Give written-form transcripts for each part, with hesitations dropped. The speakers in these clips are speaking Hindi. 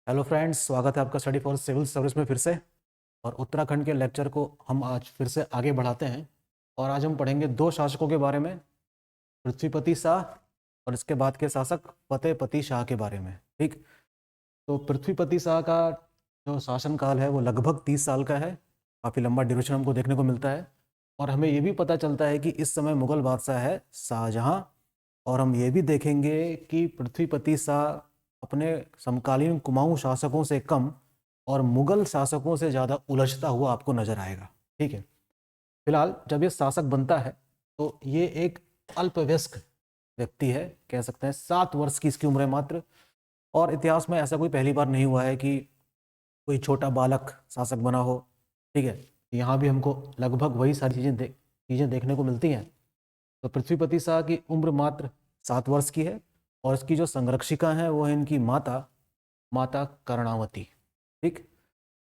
हेलो फ्रेंड्स, स्वागत है आपका स्टडी फॉर सिविल सर्विस में फिर से। और उत्तराखंड के लेक्चर को हम आज फिर से आगे बढ़ाते हैं। और आज हम पढ़ेंगे दो शासकों के बारे में, पृथ्वीपति शाह और इसके बाद के शासक फतेहपति शाह के बारे में। ठीक, तो पृथ्वीपति शाह का जो शासनकाल है वो लगभग 30 साल का है। काफ़ी लंबा ड्यूरेशन हमको देखने को मिलता है। और हमें ये भी पता चलता है कि इस समय मुगल बादशाह है शाहजहां। और हम ये भी देखेंगे कि पृथ्वीपति शाह अपने समकालीन कुमाऊं शासकों से कम और मुगल शासकों से ज़्यादा उलझता हुआ आपको नजर आएगा। ठीक है, फिलहाल जब ये शासक बनता है तो ये एक अल्पवयस्क व्यक्ति है, कह सकते हैं 7 वर्ष की इसकी उम्र है मात्र। और इतिहास में ऐसा कोई पहली बार नहीं हुआ है कि कोई छोटा बालक शासक बना हो। ठीक है, यहाँ भी हमको लगभग वही सारी चीज़ें देखने को मिलती हैं। तो पृथ्वीपति शाह की उम्र मात्र 7 वर्ष की है और इसकी जो संरक्षिका हैं वो है इनकी माता माता कर्णावती। ठीक,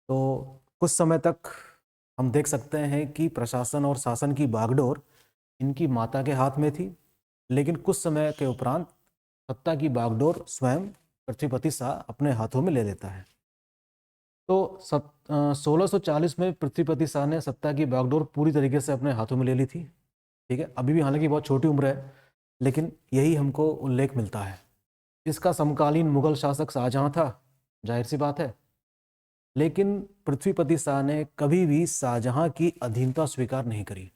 तो कुछ समय तक हम देख सकते हैं कि प्रशासन और शासन की बागडोर इनकी माता के हाथ में थी, लेकिन कुछ समय के उपरांत सत्ता की बागडोर स्वयं पृथ्वीपति शाह अपने हाथों में ले लेता है। तो 1640 में पृथ्वीपति शाह ने सत्ता की बागडोर पूरी तरीके से अपने हाथों में ले ली थी। ठीक है, अभी भी हालांकि बहुत छोटी उम्र है, लेकिन यही हमको उल्लेख मिलता है। इसका समकालीन मुगल शासक शाहजहां था, जाहिर सी बात है। लेकिन पृथ्वीपति शाह ने कभी भी शाहजहां की अधीनता स्वीकार नहीं करी।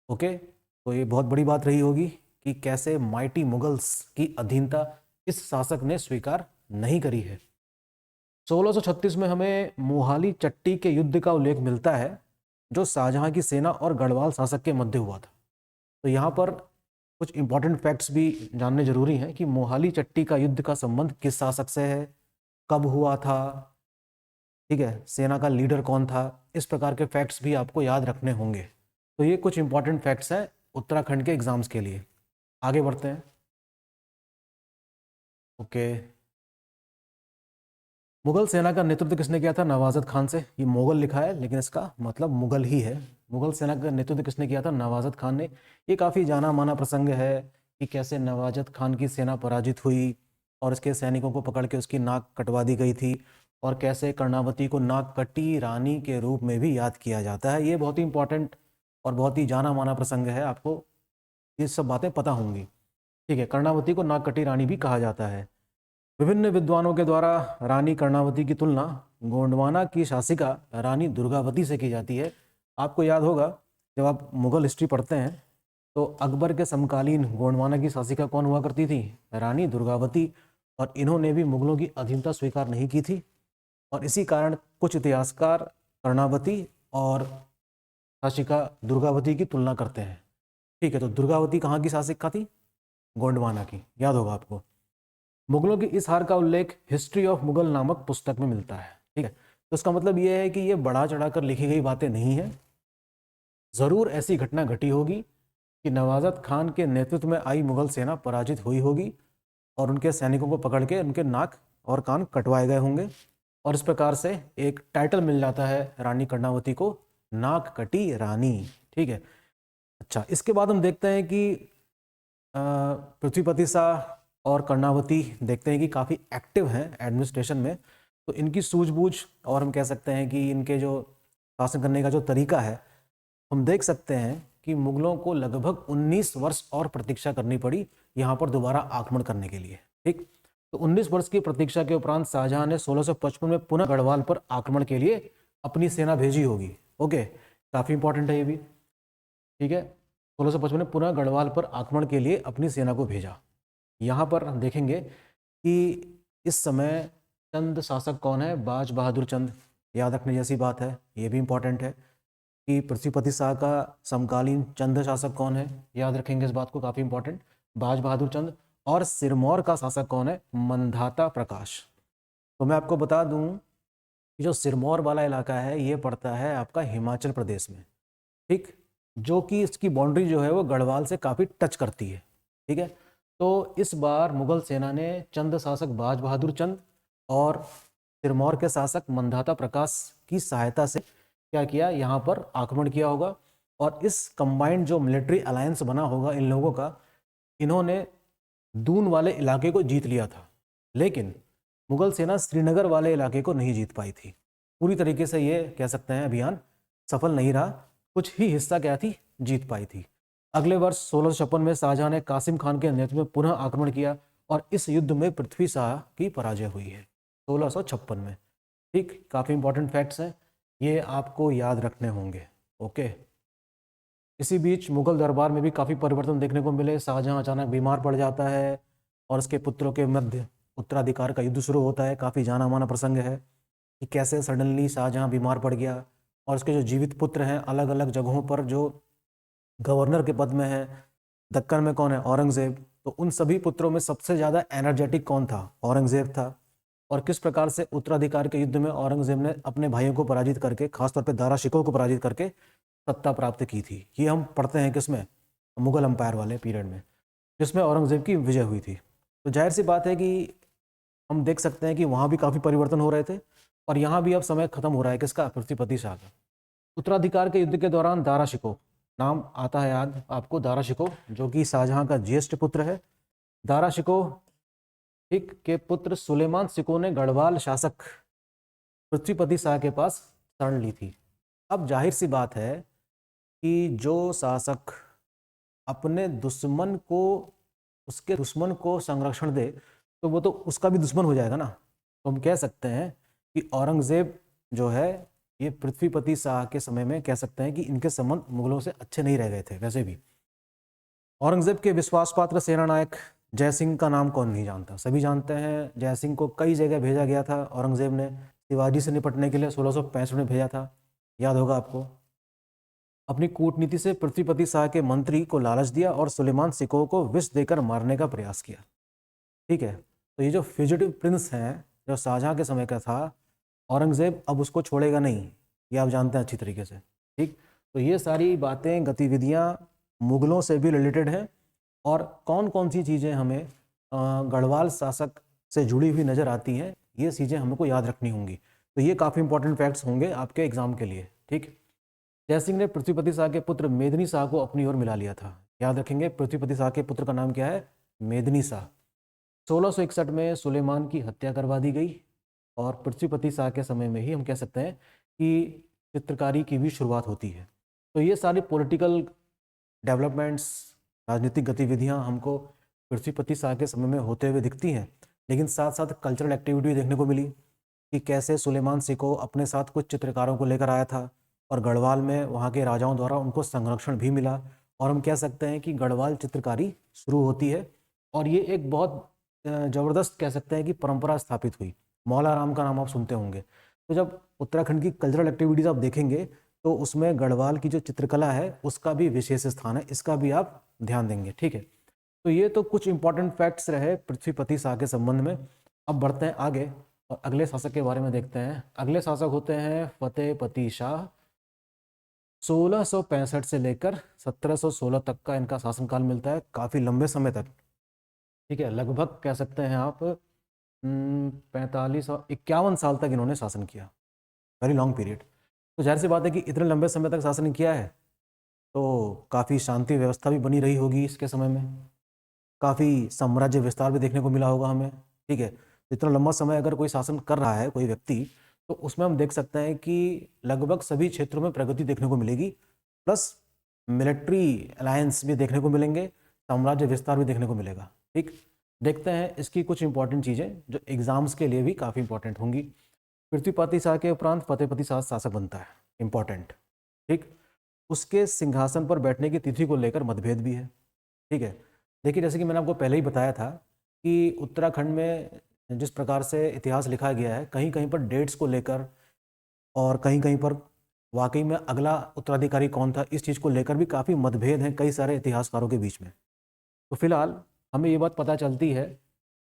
ओके, तो ये बहुत बड़ी बात रही होगी कि कैसे माइटी मुगल्स की अधीनता इस शासक ने स्वीकार नहीं करी है। 1636 में हमें मोहाली चट्टी के युद्ध का उल्लेख मिलता है, जो शाहजहां की सेना और गढ़वाल शासक के मध्य हुआ था। तो यहाँ पर कुछ इंपॉर्टेंट फैक्ट्स भी जानने जरूरी हैं कि मोहाली चट्टी का युद्ध का संबंध किस शासक से है, कब हुआ था, ठीक है, सेना का लीडर कौन था। इस प्रकार के फैक्ट्स भी आपको याद रखने होंगे। तो ये कुछ इंपॉर्टेंट फैक्ट्स हैं उत्तराखंड के एग्जाम्स के लिए। आगे बढ़ते हैं। ओके, मुगल सेना का नेतृत्व किसने किया था? नवाजत खान से। ये मुगल लिखा है लेकिन इसका मतलब मुगल ही है। मुगल सेना का नेतृत्व किसने किया था? नवाजत खान ने। ये काफ़ी जाना माना प्रसंग है कि कैसे नवाजत खान की सेना पराजित हुई और इसके सैनिकों को पकड़ के उसकी नाक कटवा दी गई थी, और कैसे कर्णावती को नाक कटी रानी के रूप में भी याद किया जाता है। ये बहुत ही इंपॉर्टेंट और बहुत ही जाना माना प्रसंग है, आपको ये सब बातें पता होंगी। ठीक है, कर्णावती को नाक कटी रानी भी कहा जाता है। विभिन्न विद्वानों के द्वारा रानी कर्णावती की तुलना गोंडवाना की शासिका रानी दुर्गावती से की जाती है। आपको याद होगा, जब आप मुगल हिस्ट्री पढ़ते हैं तो अकबर के समकालीन गोंडवाना की शासिका कौन हुआ करती थी? रानी दुर्गावती। और इन्होंने भी मुगलों की अधीनता स्वीकार नहीं की थी, और इसी कारण कुछ इतिहासकार कर्णावती और शासिका दुर्गावती की तुलना करते हैं। ठीक है, तो दुर्गावती कहाँ की शासिका थी? गोंडवाना की, याद होगा आपको। मुगलों की इस हार का उल्लेख हिस्ट्री ऑफ मुगल नामक पुस्तक में मिलता है। ठीक है, तो इसका मतलब यह है कि ये बढ़ा चढ़ाकर लिखी गई बातें नहीं है। जरूर ऐसी घटना घटी होगी कि नवाजत खान के नेतृत्व में आई मुगल सेना पराजित हुई होगी और उनके सैनिकों को पकड़ के उनके नाक और कान कटवाए गए होंगे, और इस प्रकार से एक टाइटल मिल जाता है रानी कर्णावती को, नाक कटी रानी। ठीक है, अच्छा, इसके बाद हम देखते हैं कि पृथ्वीपति शाह और कर्णावती देखते हैं कि काफ़ी एक्टिव हैं एडमिनिस्ट्रेशन में। तो इनकी सूझबूझ और हम कह सकते हैं कि इनके जो शासन करने का जो तरीका है, हम देख सकते हैं कि मुगलों को लगभग 19 वर्ष और प्रतीक्षा करनी पड़ी यहाँ पर दोबारा आक्रमण करने के लिए। ठीक, तो 19 वर्ष की प्रतीक्षा के उपरांत शाहजहां ने 1655 में पुनः गढ़वाल पर आक्रमण के लिए अपनी सेना भेजी होगी। ओके, काफ़ी इंपॉर्टेंट है ये भी। ठीक है, 1655 में पुनः गढ़वाल पर आक्रमण के लिए अपनी सेना को भेजा। यहाँ पर हम देखेंगे कि इस समय चंद शासक कौन है? बाज बहादुर चंद। याद रखने जैसी बात है, ये भी इंपॉर्टेंट है कि पृथ्वीपति शाह का समकालीन चंद शासक कौन है। याद रखेंगे इस बात को, काफ़ी इंपॉर्टेंट, बाज बहादुर चंद। और सिरमौर का शासक कौन है? मंधाता प्रकाश। तो मैं आपको बता दूं कि जो सिरमौर वाला इलाका है ये पड़ता है आपका हिमाचल प्रदेश में। ठीक, जो कि इसकी बाउंड्री जो है वो गढ़वाल से काफ़ी टच करती है। ठीक है, तो इस बार मुगल सेना ने चंद शासक बाज बहादुर चंद और सिरमौर के शासक मंधाता प्रकाश की सहायता से क्या किया? यहाँ पर आक्रमण किया होगा, और इस कंबाइंड जो मिलिट्री अलायंस बना होगा इन लोगों का, इन्होंने दून वाले इलाके को जीत लिया था। लेकिन मुगल सेना श्रीनगर वाले इलाके को नहीं जीत पाई थी। पूरी तरीके से ये कह सकते हैं अभियान सफल नहीं रहा, कुछ ही हिस्सा क्या थी, जीत पाई थी। अगले वर्ष 1656 में शाहजहां ने कासिम खान के नेतृत्व में पुनः आक्रमण किया और इस युद्ध में पृथ्वी शाह की पराजय हुई है 1656 में। ठीक, काफ़ी इंपॉर्टेंट फैक्ट्स हैं, ये आपको याद रखने होंगे। ओके। इसी बीच मुगल दरबार में भी काफ़ी परिवर्तन देखने को मिले। शाहजहां अचानक बीमार पड़ जाता है और उसके पुत्रों के मध्य उत्तराधिकार का युद्ध शुरू होता है। काफ़ी जाना माना प्रसंग है कि कैसे सडनली शाहजहां बीमार पड़ गया और उसके जो जीवित पुत्र हैं अलग अलग जगहों पर जो गवर्नर के पद में है। दक्कन में कौन है, औरंगजेब। तो उन सभी पुत्रों में सबसे ज़्यादा एनर्जेटिक कौन था, औरंगजेब था। और किस प्रकार से उत्तराधिकार के युद्ध में औरंगजेब ने अपने भाइयों को पराजित करके, खासतौर पे दारा शिकोह को पराजित करके सत्ता प्राप्त की थी। ये हम पढ़ते हैं किसमें, मुगल अंपायर वाले पीरियड में, जिसमें औरंगजेब की विजय हुई थी। तो जाहिर सी बात है कि हम देख सकते हैं कि वहाँ भी काफ़ी परिवर्तन हो रहे थे और यहाँ भी अब समय खत्म हो रहा है किसका, पृथ्वीपति शाह का। उत्तराधिकार के युद्ध के दौरान दारा शिकोह, नाम आता है याद आपको, दारा शिकोह जो कि शाहजहां का ज्येष्ठ पुत्र है। दारा शिकोह ठीक के पुत्र सुलेमान शिकोह ने गढ़वाल शासक पृथ्वीपति शाह के पास शरण ली थी। अब जाहिर सी बात है कि जो शासक अपने दुश्मन को, उसके दुश्मन को संरक्षण दे तो वो तो उसका भी दुश्मन हो जाएगा ना। तो हम कह सकते हैं कि औरंगजेब जो है ये पृथ्वीपति शाह के समय में कह सकते हैं कि इनके संबंध मुगलों से अच्छे नहीं रह गए थे। वैसे भी औरंगजेब के विश्वास पात्र सेनानायक जय सिंह का नाम कौन नहीं जानता, सभी जानते हैं। जय सिंह को कई जगह भेजा गया था औरंगजेब ने, शिवाजी से निपटने के लिए 1665 में भेजा था, याद होगा आपको। अपनी कूटनीति से पृथ्वीपति शाह के मंत्री को लालच दिया और सुलेमान शिकोह को विष देकर मारने का प्रयास किया। ठीक है, तो ये जो फ्यूजिटिव प्रिंस हैं जो शाहजहां के समय का था, औरंगजेब अब उसको छोड़ेगा नहीं, ये आप जानते हैं अच्छी तरीके से। ठीक, तो ये सारी बातें, गतिविधियां मुगलों से भी रिलेटेड हैं और कौन कौन सी चीज़ें हमें गढ़वाल शासक से जुड़ी हुई नज़र आती हैं, ये चीज़ें हमको याद रखनी होंगी। तो ये काफ़ी इंपॉर्टेंट फैक्ट्स होंगे आपके एग्जाम के लिए। ठीक, जय सिंह ने पृथ्वीपति शाह के पुत्र मेदिनी शाह को अपनी ओर मिला लिया था। याद रखेंगे, पृथ्वीपति शाह के पुत्र का नाम क्या है, मेदिनी शाह। 1661 में सुलेमान की हत्या करवा दी गई और पृथ्वीपति शाह के समय में ही हम कह सकते हैं कि चित्रकारी की भी शुरुआत होती है। तो ये सारी पॉलिटिकल डेवलपमेंट्स, राजनीतिक गतिविधियां हमको पृथ्वीपति शाह के समय में होते हुए दिखती हैं, लेकिन साथ साथ कल्चरल एक्टिविटी देखने को मिली कि कैसे सुलेमान शिकोह अपने साथ कुछ चित्रकारों को लेकर आया था और गढ़वाल में वहाँ के राजाओं द्वारा उनको संरक्षण भी मिला। और हम कह सकते हैं कि गढ़वाल चित्रकारी शुरू होती है और ये एक बहुत ज़बरदस्त कह सकते हैं कि परंपरा स्थापित हुई। मौला राम का नाम आप सुनते होंगे। तो जब उत्तराखंड की कल्चरल एक्टिविटीज़ आप देखेंगे तो उसमें गढ़वाल की जो चित्रकला है उसका भी विशेष स्थान है, इसका भी आप ध्यान देंगे। ठीक है, तो ये तो कुछ इंपॉर्टेंट फैक्ट्स रहे पृथ्वीपति शाह के संबंध में। अब बढ़ते हैं आगे और अगले शासक के बारे में देखते हैं। अगले शासक होते हैं फतेहपति शाह। 1665 से लेकर 1716 तक का इनका शासनकाल मिलता है, काफ़ी लंबे समय तक। ठीक है, लगभग कह सकते हैं आप 45 और 51 साल तक इन्होंने शासन किया, वेरी लॉन्ग पीरियड। तो जाहिर सी बात है कि इतने लंबे समय तक शासन किया है तो काफ़ी शांति व्यवस्था भी बनी रही होगी इसके समय में, काफ़ी साम्राज्य विस्तार भी देखने को मिला होगा हमें। ठीक है, इतना लंबा समय अगर कोई शासन कर रहा है कोई व्यक्ति, तो उसमें हम देख सकते हैं कि लगभग सभी क्षेत्रों में प्रगति देखने को मिलेगी, प्लस मिलिट्री अलायंस भी देखने को मिलेंगे, साम्राज्य विस्तार भी देखने को मिलेगा। ठीक, देखते हैं इसकी कुछ इंपॉर्टेंट चीज़ें जो एग्जाम्स के लिए भी काफ़ी इंपॉर्टेंट होंगी। पृथ्वीपति शाह के उपरांत फतेहपति शाह शासक बनता है, इंपॉर्टेंट। ठीक, उसके सिंहासन पर बैठने की तिथि को लेकर मतभेद भी है। ठीक है, देखिए जैसे कि मैंने आपको पहले ही बताया था कि उत्तराखंड में जिस प्रकार से इतिहास लिखा गया है, कहीं कहीं पर डेट्स को लेकर और कहीं कहीं पर वाकई में अगला उत्तराधिकारी कौन था इस चीज़ को लेकर भी काफ़ी मतभेद हैं कई सारे इतिहासकारों के बीच में। तो फिलहाल हमें ये बात पता चलती है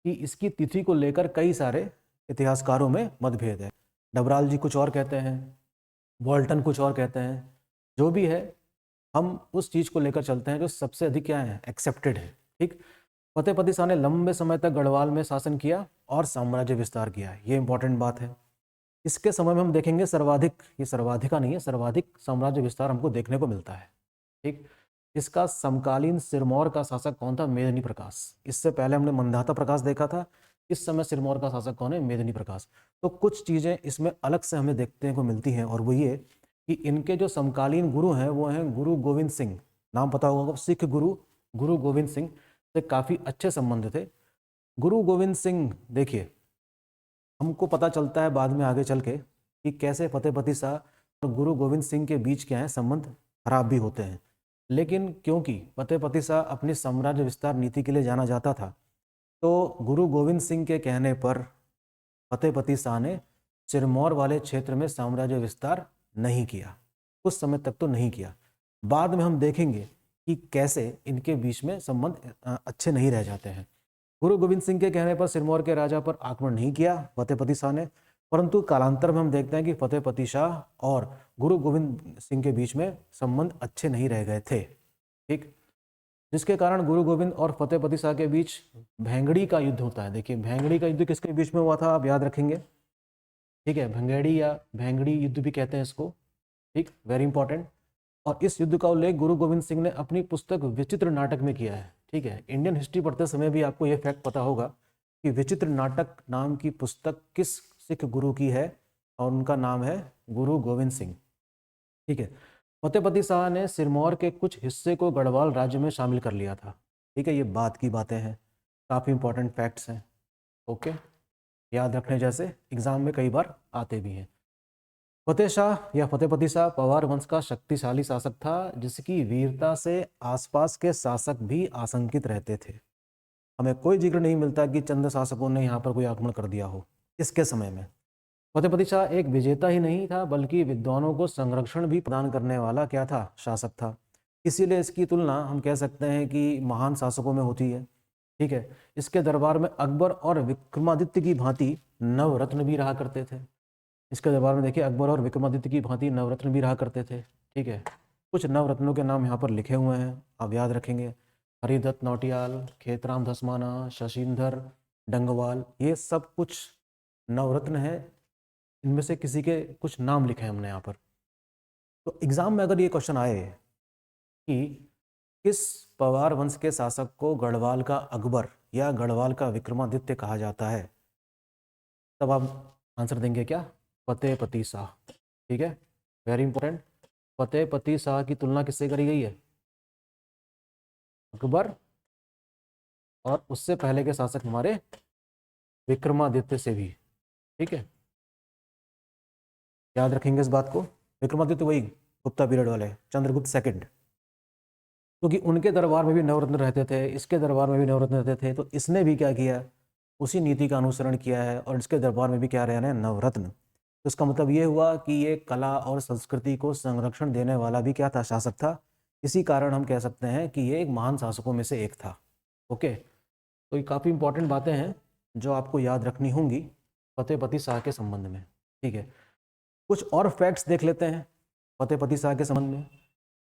कि इसकी तिथि को लेकर कई सारे इतिहासकारों में मतभेद है। डबराल जी कुछ और कहते हैं, वॉल्टन कुछ और कहते हैं, जो भी है हम उस चीज़ को लेकर चलते हैं जो सबसे अधिक क्या है, एक्सेप्टेड है। ठीक, फतेहपति शाह ने लंबे समय तक गढ़वाल में शासन किया और साम्राज्य विस्तार किया, ये इंपॉर्टेंट बात है। इसके समय में हम देखेंगे सर्वाधिक, ये सर्वाधिका नहीं है, सर्वाधिक साम्राज्य विस्तार हमको देखने को मिलता है। ठीक, इसका समकालीन सिरमौर का शासक कौन था, मेदिनी प्रकाश। इससे पहले हमने मंधाता प्रकाश देखा था, इस समय सिरमौर का शासक कौन है? मेदिनी प्रकाश। तो कुछ चीज़ें इसमें अलग से हमें देखने को मिलती हैं, और वो ये कि इनके जो समकालीन गुरु हैं वो हैं गुरु गोविंद सिंह। नाम पता होगा, सिख गुरु गुरु गोविंद सिंह से काफ़ी अच्छे संबंध थे। गुरु गोविंद सिंह, देखिए हमको पता चलता है बाद में आगे चल के कि कैसे फतेहपति शाह और गुरु गोविंद सिंह के बीच क्या है, संबंध खराब भी होते हैं। लेकिन क्योंकि फतेहपति शाह अपनी साम्राज्य विस्तार नीति के लिए जाना जाता था, तो गुरु गोविंद सिंह के कहने पर फतेहपति शाह ने सिरमौर वाले क्षेत्र में साम्राज्य विस्तार नहीं किया, कुछ समय तक तो नहीं किया। बाद में हम देखेंगे कि कैसे इनके बीच में संबंध अच्छे नहीं रह जाते हैं। गुरु गोविंद सिंह के कहने पर सिरमौर के राजा पर आक्रमण नहीं किया फतेहपति शाह ने, परंतु कालांतर में हम देखते हैं कि फतेहपति शाह और गुरु गोविंद सिंह के बीच में संबंध अच्छे नहीं रह गए थे। ठीक, जिसके कारण गुरु गोविंद और फतेहपति शाह के बीच भेंगड़ी का युद्ध होता है। देखिए भेंगड़ी का युद्ध किसके बीच में हुआ था, आप याद रखेंगे। ठीक है, भंगेड़ी या भेंगड़ी युद्ध भी कहते हैं इसको। ठीक, वेरी इंपॉर्टेंट। और इस युद्ध का उल्लेख गुरु गोविंद सिंह ने अपनी पुस्तक विचित्र नाटक में किया है। ठीक है, इंडियन हिस्ट्री पढ़ते समय भी आपको यह फैक्ट पता होगा कि विचित्र नाटक नाम की पुस्तक किस सिख गुरु की है, और उनका नाम है गुरु गोविंद सिंह। ठीक है, फतेहपति शाह ने सिरमौर के कुछ हिस्से को गढ़वाल राज्य में शामिल कर लिया था। ठीक है, ये बात की बातें हैं, काफ़ी इंपॉर्टेंट फैक्ट्स हैं। ओके, याद रखने जैसे, एग्जाम में कई बार आते भी हैं। फतेह शाह या फतेहपति शाह पवार वंश का शक्तिशाली शासक था, जिसकी वीरता से आसपास के शासक भी आशंकित रहते थे। हमें कोई जिक्र नहीं मिलता कि चंद शासकों ने यहाँ पर कोई आक्रमण कर दिया हो इसके समय में। फतेहपति शाह एक विजेता ही नहीं था, बल्कि विद्वानों को संरक्षण भी प्रदान करने वाला क्या था, शासक था। इसीलिए इसकी तुलना हम कह सकते हैं कि महान शासकों में होती है। ठीक है, इसके दरबार में अकबर और विक्रमादित्य की भांति नवरत्न भी रहा करते थे। इसके दरबार में देखिए अकबर और विक्रमादित्य की भांति नवरत्न भी रहा करते थे। ठीक है, कुछ नवरत्नों के नाम यहाँ पर लिखे हुए हैं, आप याद रखेंगे। हरिदत्त नौटियाल, खेतराम धसमाना, शशींधर डंगवाल, ये सब कुछ नवरत्न है। इनमें से किसी के कुछ नाम लिखे हैं हमने यहाँ पर। तो एग्जाम में अगर ये क्वेश्चन आए कि किस पवार वंश के शासक को गढ़वाल का अकबर या गढ़वाल का विक्रमादित्य कहा जाता है, तब आप आंसर देंगे क्या, फतेहपति शाह। ठीक है, वेरी इंपॉर्टेंट। फतेहपति शाह की तुलना किससे करी गई है, अकबर और उससे पहले के शासक हमारे विक्रमादित्य से भी। ठीक है, याद रखेंगे इस बात को। विक्रमादित्य वही गुप्ता पीरियड वाले, चंद्रगुप्त सेकंड, क्योंकि उनके दरबार में भी नवरत्न रहते थे, इसके दरबार में भी नवरत्न रहते थे, तो इसने भी क्या किया, उसी नीति का अनुसरण किया है, और इसके दरबार में भी क्या रहे हैं, नवरत्न। तो इसका मतलब ये हुआ कि ये कला और संस्कृति को संरक्षण देने वाला भी क्या था, शासक था। इसी कारण हम कह सकते हैं कि ये एक महान शासकों में से एक था। ओके, तो ये काफ़ी इंपॉर्टेंट बातें हैं जो आपको याद रखनी होंगी फतेहपति शाह के संबंध में। ठीक है, कुछ और फैक्ट्स देख लेते हैं फतेहपति शाह के संबंध में।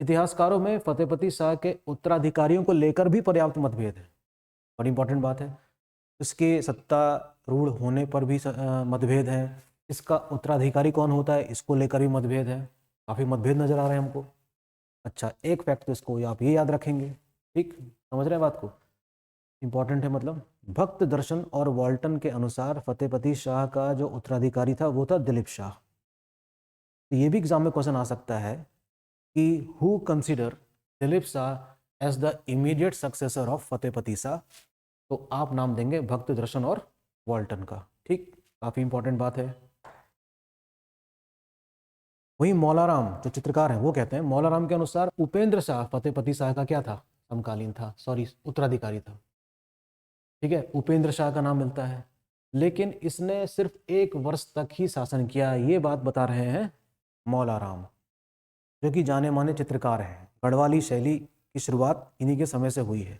इतिहासकारों में फतेहपति शाह के उत्तराधिकारियों को लेकर भी पर्याप्त मतभेद है, बड़ी इंपॉर्टेंट बात है। इसके सत्तारूढ़ होने पर भी मतभेद है, इसका उत्तराधिकारी कौन होता है इसको लेकर भी मतभेद है, काफ़ी मतभेद नजर आ रहे हैं हमको। अच्छा, एक फैक्ट तो इसको आप ये याद रखेंगे। ठीक, समझ रहे हैं बात को, इंपॉर्टेंट है मतलब। भक्त दर्शन और वॉल्टन के अनुसार फतेहपति शाह का जो उत्तराधिकारी था वो था दिलीप शाह। तो ये भी एग्जाम में क्वेश्चन आ सकता है कि who consider Dilip Shah as the immediate successor of Fatehpati Shah, तो आप नाम देंगे भक्त दर्शन और वॉल्टन का। ठीक, काफी इंपॉर्टेंट बात है। वही मौलाराम जो चित्रकार हैं वो कहते हैं, मौलाराम के अनुसार उपेंद्र शाह फतेहपति शाह का क्या था, समकालीन था, सॉरी उत्तराधिकारी था। ठीक है, उपेंद्र शाह का नाम मिलता है, लेकिन इसने सिर्फ 1 वर्ष तक ही शासन किया, ये बात बता रहे हैं मौलाराम, जो कि जाने माने चित्रकार हैं। गढ़वाली शैली की शुरुआत इन्हीं के समय से हुई है।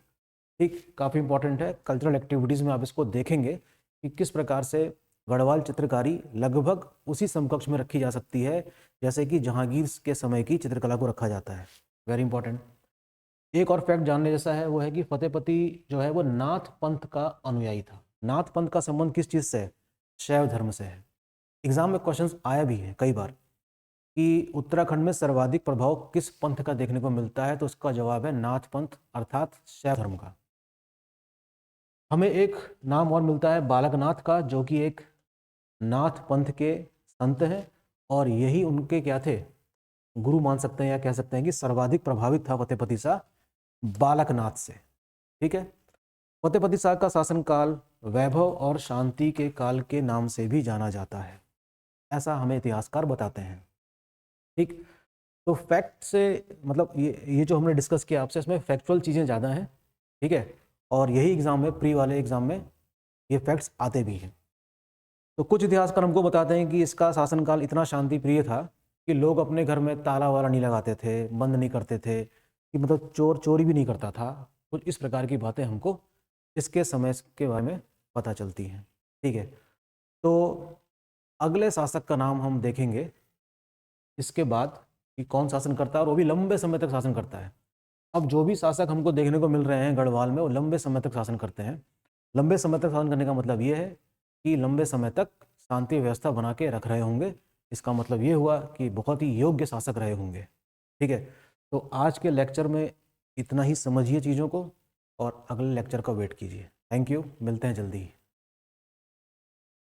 ठीक, काफ़ी इंपॉर्टेंट है। कल्चरल एक्टिविटीज़ में आप इसको देखेंगे कि किस प्रकार से गढ़वाल चित्रकारी लगभग उसी समकक्ष में रखी जा सकती है जैसे कि जहांगीर के समय की चित्रकला को रखा जाता है। Very important. एक और फैक्ट जानने जैसा है वो है कि फतेहपति जो है वो नाथ पंथ का अनुयायी था। नाथ पंथ का संबंध किस चीज़ से है, शैव धर्म से है। एग्जाम में क्वेश्चंस आया भी है कई बार कि उत्तराखंड में सर्वाधिक प्रभाव किस पंथ का देखने को मिलता है, तो उसका जवाब है नाथ पंथ अर्थात शैव धर्म का। हमें एक नाम और मिलता है बालकनाथ का, जो कि एक नाथ पंथ के संत हैं और यही उनके क्या थे, गुरु मान सकते हैं, या कह सकते हैं कि सर्वाधिक प्रभावित था फतेहपति शाह बालकनाथ से। ठीक है। फतेहपति शाह का शासनकाल वैभव और शांति के काल के नाम से भी जाना जाता है, ऐसा हमें इतिहासकार बताते हैं। ठीक। तो फैक्ट से मतलब ये जो हमने डिस्कस किया आपसे, इसमें फैक्चुअल चीज़ें ज़्यादा हैं। ठीक है। और यही एग्जाम में, प्री वाले एग्जाम में ये फैक्ट्स आते भी हैं। तो कुछ इतिहासकार हमको बताते हैं कि इसका शासनकाल इतना शांति प्रिय था कि लोग अपने घर में ताला वाला नहीं लगाते थे, बंद नहीं करते थे, कि मतलब चोर चोरी भी नहीं करता था। कुछ इस प्रकार की बातें हमको इसके समय के बारे में पता चलती हैं। ठीक है। तो अगले शासक का नाम हम देखेंगे इसके बाद कि कौन शासन करता है, और वो भी लंबे समय तक शासन करता है। अब जो भी शासक हमको देखने को मिल रहे हैं गढ़वाल में, वो लंबे समय तक शासन करते हैं। लंबे समय तक शासन करने का मतलब ये है कि लंबे समय तक शांति व्यवस्था बना के रख रहे होंगे। इसका मतलब ये हुआ कि बहुत ही योग्य शासक रहे होंगे। ठीक है। तो आज के लेक्चर में इतना ही समझिए चीज़ों को, और अगले लेक्चर का वेट कीजिए। थैंक यू, मिलते हैं जल्दी ही।